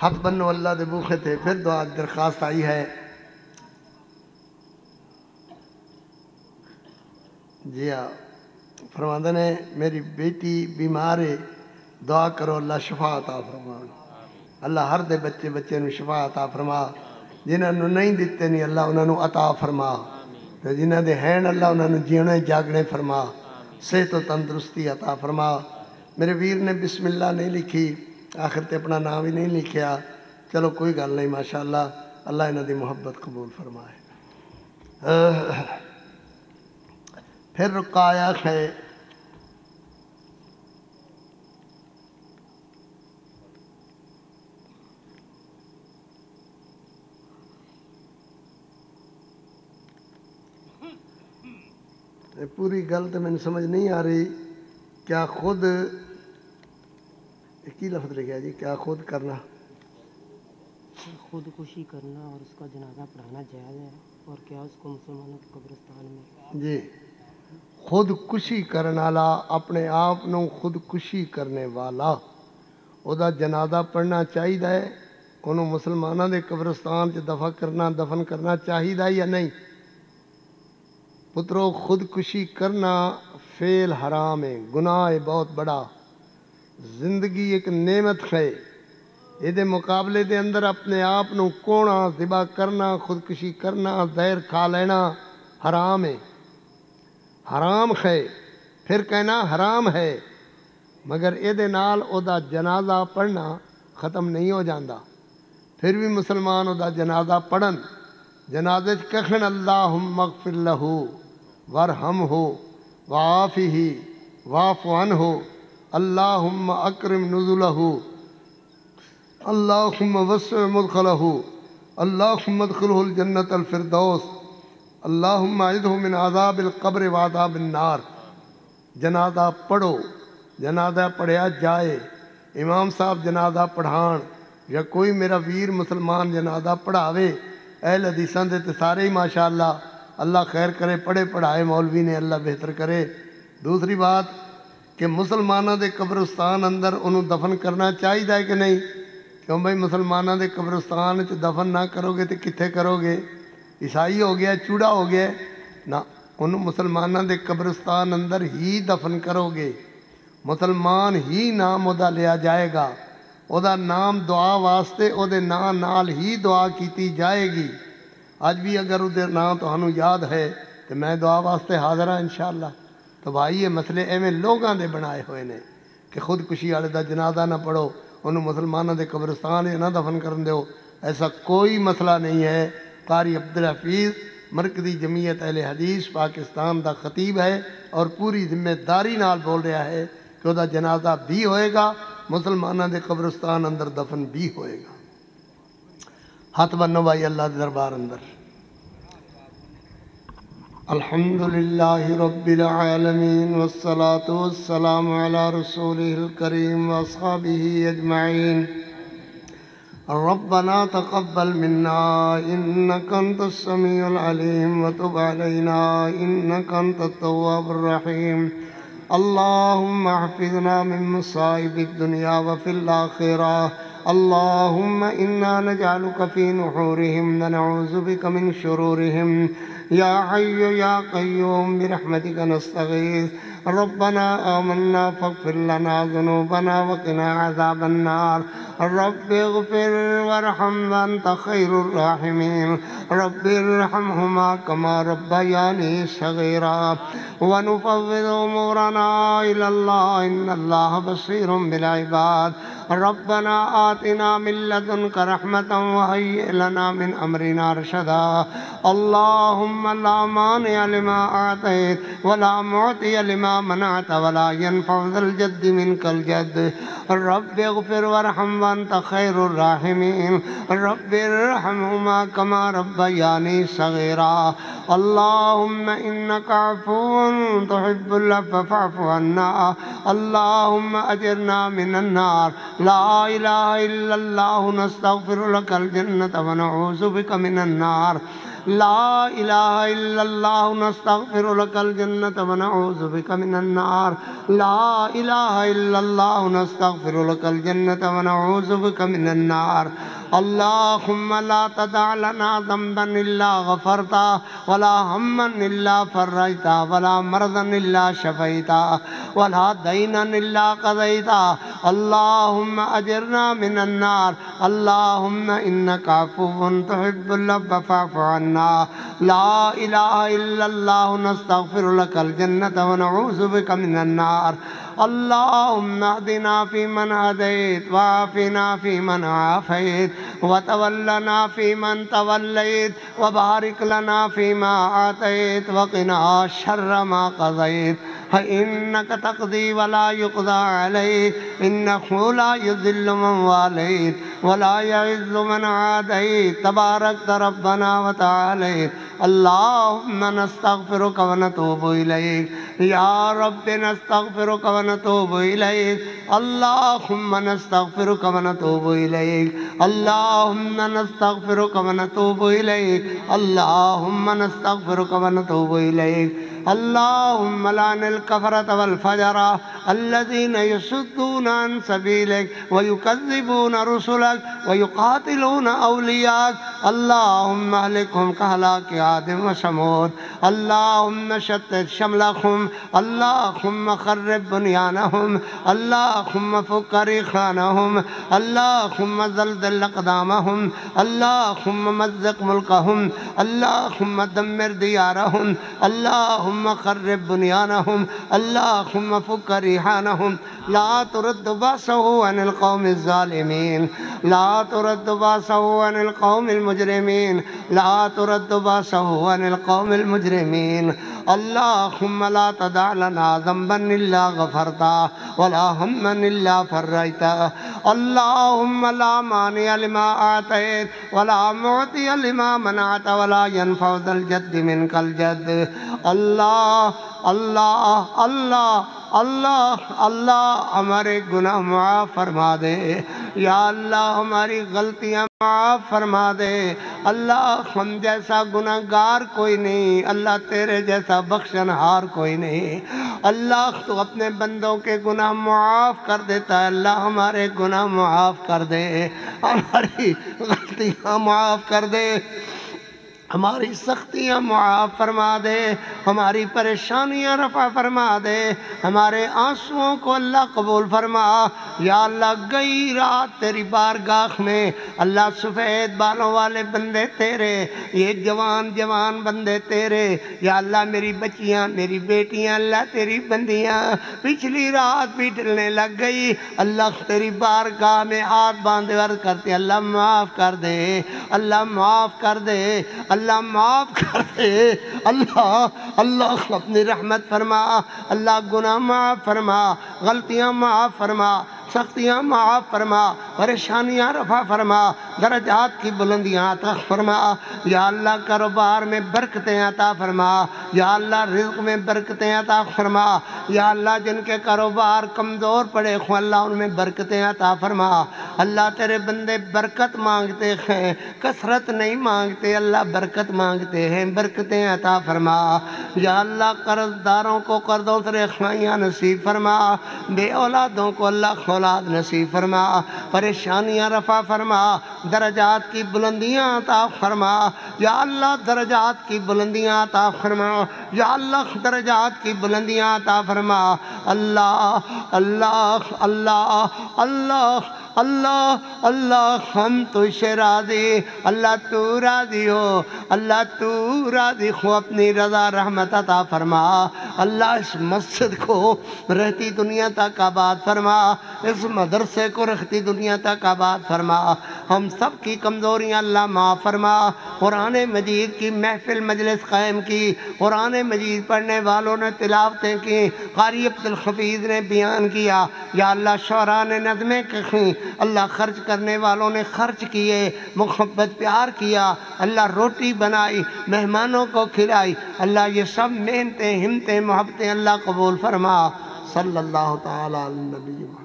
ہاتھ بنو اللہ دے بوکھے تھے. پھر دعا درخواست آئی ہے. جی ہاں فرماندے نے میری بیٹی بیمار ہے دعا کرو اللہ شفا عطا فرما. اللہ ہر دے بچے بچے نو شفا عطا فرما. جنہاں نو نہیں دیتے نہیں اللہ انہاں نو عطا فرما. تے جنہاں دے ہیں اللہ انہاں نو جینے جاگنے فرما. صحت و تندرستی عطا فرما. میرے ویر نے بسم اللہ نہیں لکھی آخر تے اپنا نام ہی نہیں لکھیا. چلو کوئی گل نہیں ماشاءاللہ اللہ انہاں دی محبت قبول فرمائے. پھر رقایا ہے پوری گل تو میں سمجھ نہیں آ رہی. کیا خود کی لفظ لکھا جی کیا خود کرنا خودکشی کرنا اور اس کا جنازہ پڑھانا جائز ہے اور کیا اس کو مسلمانوں کے قبرستان میں جی خودکشی کرنے والا اپنے آپ نو خودکشی کرنے والا او دا جنازہ پڑھنا چاہیے انہوں مسلمانوں دے قبرستان چ دفن کرنا چاہیے یا نہیں. پترو خودکشی کرنا فعل حرام ہے گناہ ہے بہت بڑا. زندگی ایک نعمت ہے یہ دے مقابلے دے اندر اپنے آپ نو کونا ذبح کرنا خودکشی کرنا زہر کھا لینا حرام ہے. حرام ہے پھر کہنا حرام ہے مگر یہ دے نال او دا جنازہ پڑھنا ختم نہیں ہو جاندہ. پھر بھی مسلمان او دا جنازہ پڑھن. جنازے کہن اللہم اغفر لہو ورحمہ وعافہ واعف عنہ اللہم اکرم نزلہ اللہم وسع مدخلہ اللہم ادخلہ الجنت الفردوس اللہم اعذہ من عذاب القبر وعذاب النار. جنازہ پڑھو جنازہ پڑھیا جائے. امام صاحب جنازہ پڑھان یا کوئی میرا ویر مسلمان جنازہ پڑھاوے اہل حدیثاں دے تے سارے ہی ماشاءاللہ اللہ خیر کرے پڑھے پڑھائے مولوی نے اللہ بہتر کرے. دوسری بات کہ مسلمانوں دے قبرستان اندر انہوں دفن کرنا چاہیے کہ نہیں. کیوں بھائی مسلمانوں دے قبرستان چ دفن نہ کرو گے تو کتنے کرو گے. عیسائی ہو گیا چوڑا ہو گیا نہ انہوں مسلمانوں دے قبرستان اندر ہی دفن کرو گے. مسلمان ہی نام ادا لیا جائے گا. او دا نام دعا واسطے او دے نام نال ہی دعا کیتی جائے گی. اج بھی اگر او دے نام تہانوں یاد ہے تو میں دعا واسطے حاضر ہاں انشاءاللہ. تو بھائی یہ مسئلے ایویں لوگاں دے بنائے ہوئے نے کہ خودکشی والے دا جنازہ نہ پڑھو انہوں مسلمانوں دے قبرستان نہ دفن کرن دیو. ایسا کوئی مسئلہ نہیں ہے. قاری عبدالحفیظ مرکزی جمعیت اہل حدیث پاکستان دا خطیب ہے اور پوری ذمہ داری نال بول رہا ہے کہ وہ دا جنازہ بھی ہوئے گا مسلمانوں دے قبرستان اندر دفن بھی ہوئے گا. ہاتھ بنو بھائی اللہ دے دربار اندر. الحمدللہ رب العالمین والصلاة والسلام علی رسولہ الکریم واصحابہ اجمعین. ربنا تقبل منا انك انت السميع العليم وتب علينا انك انت التواب الرحيم. اللهم احفظنا من مصائب الدنيا وفي الآخرة. اللهم إنا نجعلك في نحورهم ونعوذ بك من شرورهم. يا حي يا قيوم برحمتك نستغيث. ربنا آمنا فاغفر لنا ذنوبنا وقنا عذاب النار. رب اغفر وارحم وأنت خير الراحمين. رب ارحمهما كما ربياني صغيرا. ونفوض أمورنا إلى الله إن الله بصير بالعباد. ربنا آتنا من لدنك رحمة وهيئ لنا من أمرنا رشدا. اللهم لا مانع لما أعطيت ولا معطي لما منعت ولا ينفع ذا الجد منك الجد. رب اغفر وارحم وأنت خير الراحمين. رب ارحمهما كما ربياني صغيرا. اللهم إنك عفو تحب العفو فاعف عنا. اللهم أجرنا من النار. لا إله إلا الله نستغفر لك الجنة ونعوذ بك من النار. لا الہ الا اللہ نستغفر لک الجنة ونعوذ بک من النار لا الہ الا اللہ نستغفر لک الجنة ونعوذ بک من النار اللہم لا تدع لنا ذنبا الا غفرتا ولا ہما الا فرجتا ولا مرضا الا شفیتا ولا دینا الا قضیتا اللہم اجرنا من النار اللہم انکا عفو تحب العفو فاعف عنا لا الہ الا اللہ نستغفر لک الجنة ونعوذ بک من النار اللہم اهدنا فیمن ہدیت وعافنا فیمن عافیت وتولنا فیمن تولیت وبارک لنا فیما آتیت وقنا شر ما قضیت فإنك تقضي ولا يقضى عليك إنه لا يذل من واليت ولا يعز من عاديت تبارك ربنا وتعالى اللهم نستغفرك ونتوب إليك يا رب نستغفرك ونتوب إليك اللهم نستغفرك ونتوب إليك اللهم نستغفرك ونتوب إليك اللهم نستغفرك ونتوب إليك اللهم لعن الكفرة والفجرة الذين يصدون عن سبيلك ويكذبون رسلك ويقاتلون أولياءك اللهم اهلكهم كهلاك عاد وثمود اللهم شتت شملهم اللهم خرب بنيانهم اللهم فك ريحانهم اللهم زلزل أقدامهم اللهم مزق ملكهم اللهم دمر ديارهم اللهم خرب بنيانهم اللهم فك ريحانهم لا ترد بأسه عن القوم الظالمين لا ترد بأسه عن القوم المجرمين لا ترد بأسه عن القوم المجرمين اللهم لا تدع لنا ذنبا إلا غفرته ولا هما إلا فرجته اللهم لا مانع لما أعطيت ولا معطي لما منعت ولا ينفع ذا الجد منك الجد اللہ اللہ اللہ اللہ اللہ ہمارے گناہ معاف فرما دے یا اللہ ہماری غلطیاں معاف فرما دے اللہ ہم جیسا گناہگار کوئی نہیں اللہ تیرے جیسا بخشنہار کوئی نہیں اللہ تو اپنے بندوں کے گناہ معاف کر دیتا ہے اللہ ہمارے گناہ معاف کر دے ہماری غلطیاں معاف کر دے ہماری سختیاں معاف فرما دے ہماری پریشانیاں رفع فرما دے ہمارے آنسوؤں کو اللہ قبول فرما یا اللہ گئی رات تیری بارگاہ میں اللہ سفید بالوں والے بندے تیرے یہ جوان جوان بندے تیرے یا اللہ میری بچیاں میری بیٹیاں اللہ تیری بندیاں پچھلی رات بھی ڈلنے لگ گئی اللہ تیری بارگاہ میں ہاتھ باندھے عرض کرتے اللہ معاف کر دے اللہ معاف کر دے اللہ معاف کر دے اللہ اللہ اپنی رحمت فرما اللہ گناہ معاف فرما غلطیاں معاف فرما سختیاں معاف فرما پریشانیاں رفع فرما درجات کی بلندیاں عطا فرما یا اللہ کاروبار میں برکتیں عطا فرما یا اللہ رزق میں برکتیں عطا فرما یا اللہ جن کے کاروبار کمزور پڑے خو اللہ ان میں برکتیں عطا فرما اللہ تیرے بندے برکت مانگتے ہیں کثرت نہیں مانگتے اللہ برکت مانگتے ہیں برکتیں عطا فرما یا اللہ قرض داروں کو قرضوں سے رخائیاں نصیب فرما بے اولادوں کو اللہ اولاد نصیب فرما پریشانیاں رفع فرما درجات کی بلندیاں عطا فرما یا اللہ درجات کی بلندیاں عطا فرما یا اللہ درجات کی بلندیاں عطا فرما اللہ اللہ اللہ اللہ اللہ اللہ ہم تجھے راضی اللہ تو راضی ہو اللہ تو راضی ہو اپنی رضا رحمت عطا فرما اللہ اس مسجد کو رہتی دنیا تک آباد فرما اس مدرسے کو رہتی دنیا تک آباد فرما ہم سب کی کمزوریاں اللہ معاف فرما قرآن مجید کی محفل مجلس قائم کی قرآن مجید پڑھنے والوں نے تلاوتیں کی قاری عبدالحفیظ نے بیان کیا یا اللہ شعراء نے نظمیں کہیں اللہ خرچ کرنے والوں نے خرچ کیے محبت پیار کیا اللہ روٹی بنائی مہمانوں کو کھلائی اللہ یہ سب محنتیں ہمتیں محبتیں اللہ قبول فرما صلی اللہ تعالی علی النبی محمد